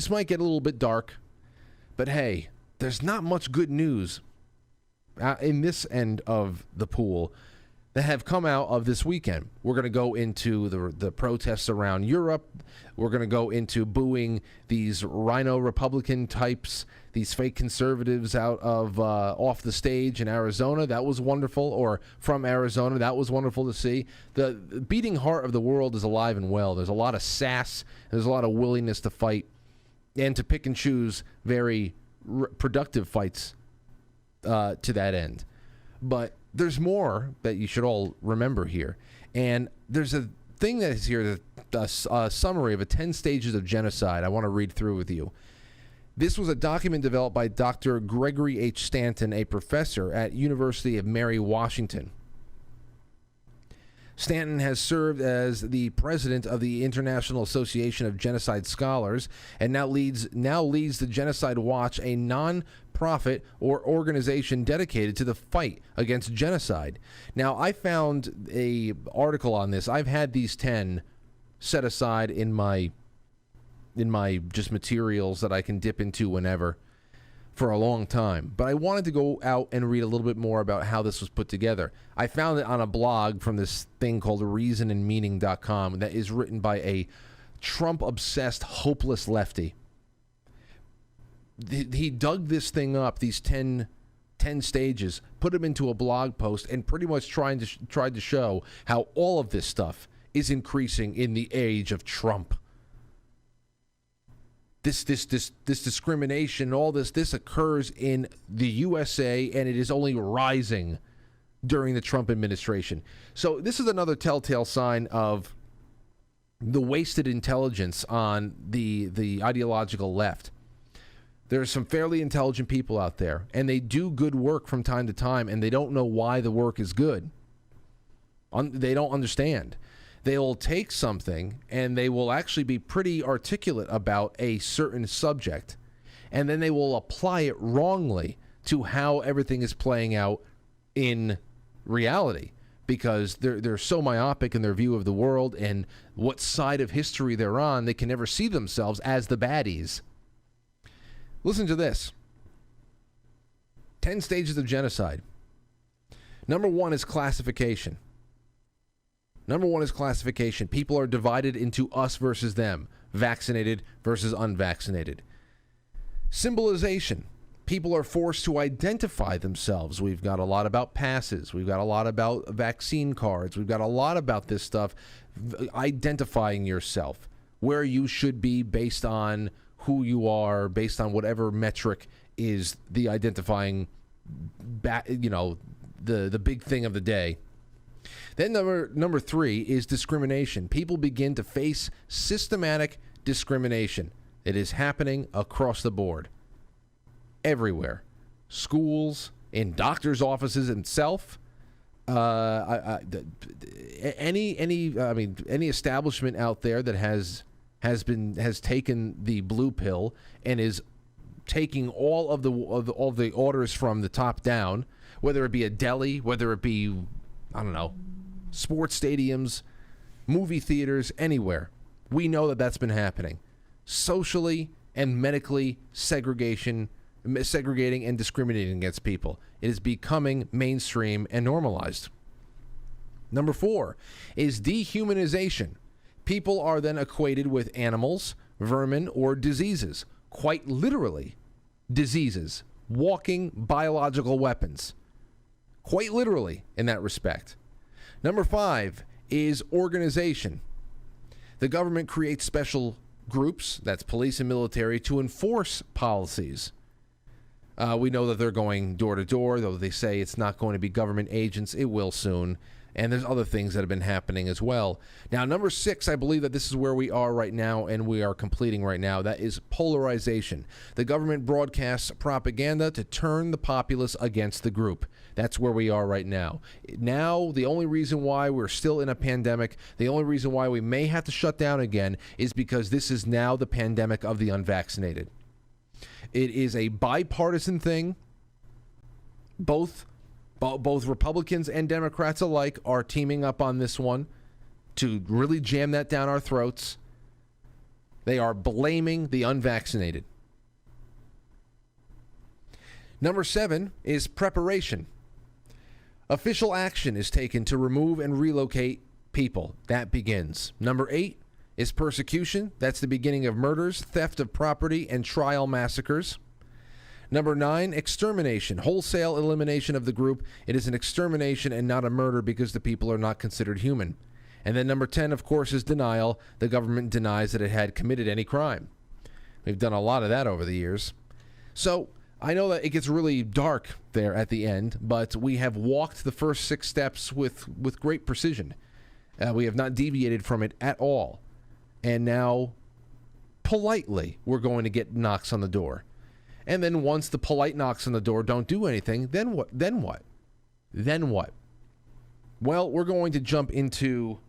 This might get a little bit dark, but hey, there's not much good news in this end of the pool that have come out of this weekend. We're going to go into the protests around Europe. We're going to go into booing these rhino Republican types, these fake conservatives out of off the stage in Arizona. That was wonderful. Or from Arizona. That was wonderful to see. The beating heart of the world is alive and well. There's a lot of sass. There's a lot of willingness to fight and to pick and choose very productive fights to that end. But there's more that you should all remember here. And there's a thing that is here, a summary of a 10 stages of genocide I want to read through with you. This was a document developed by Dr. Gregory H. Stanton, a professor at University of Mary Washington. Stanton has served as the president of the International Association of Genocide Scholars and now leads the Genocide Watch, a non-profit or organization dedicated to the fight against genocide. Now, I found a article on this. I've had these 10 set aside in my just materials that I can dip into whenever for a long time, but I wanted to go out and read a little bit more about how this was put together. I found it on a blog from this thing called reasonandmeaning.com that is written by a Trump-obsessed, hopeless lefty. He dug this thing up, these 10 stages, put them into a blog post, and pretty much tried to show how all of this stuff is increasing in the age of Trump. This discrimination, all this occurs in the USA, and it is only rising during the Trump administration. So this is another telltale sign of the wasted intelligence on the ideological left. There are some fairly intelligent people out there, and they do good work from time to time, and they don't know why the work is good. They don't understand. They will take something and they will actually be pretty articulate about a certain subject, and then they will apply it wrongly to how everything is playing out in reality, because they're so myopic in their view of the world and what side of history they're on, they can never see themselves as the baddies. Listen to this. 10 stages of genocide. Number 1 is classification. People are divided into us versus them, vaccinated versus unvaccinated. Symbolization. People are forced to identify themselves. We've got a lot about passes. We've got a lot about vaccine cards. We've got a lot about this stuff, identifying yourself, where you should be based on who you are, based on whatever metric is the identifying, the big thing of the day. Then number 3 is discrimination. People begin to face systematic discrimination. It is happening across the board, everywhere. Schools, in doctors' offices itself, any establishment out there that has taken the blue pill and is taking all of the orders from the top down, whether it be a deli, whether it be, I don't know, sports stadiums, movie theaters, anywhere. We know that that's been happening. Socially and medically segregating and discriminating against people. It is becoming mainstream and normalized. Number 4 is dehumanization. People are then equated with animals, vermin, or diseases. Quite literally, diseases, walking biological weapons. Quite literally in that respect. Number 5 is organization. The government creates special groups, that's police and military, to enforce policies. We know that they're going door to door, though they say it's not going to be government agents. It will soon. And there's other things that have been happening as well. Now, number 6, I believe that this is where we are right now and we are completing right now. That is polarization. The government broadcasts propaganda to turn the populace against the group. That's where we are right now. Now, the only reason why we're still in a pandemic, the only reason why we may have to shut down again is because this is now the pandemic of the unvaccinated. It is a bipartisan thing. Both Republicans and Democrats alike are teaming up on this one to really jam that down our throats. They are blaming the unvaccinated. Number 7 is preparation. Official action is taken to remove and relocate people. That begins. Number 8 is persecution. That's the beginning of murders, theft of property, and trial massacres. Number 9, extermination. Wholesale elimination of the group. It is an extermination and not a murder because the people are not considered human. And then number 10, of course, is denial. The government denies that it had committed any crime. We've done a lot of that over the years. So I know that it gets really dark there at the end, but we have walked the first 6 steps with great precision. We have not deviated from it at all. And now, politely, we're going to get knocks on the door. And then once the polite knocks on the door don't do anything, then what? Then what? Then what? Well, we're going to jump into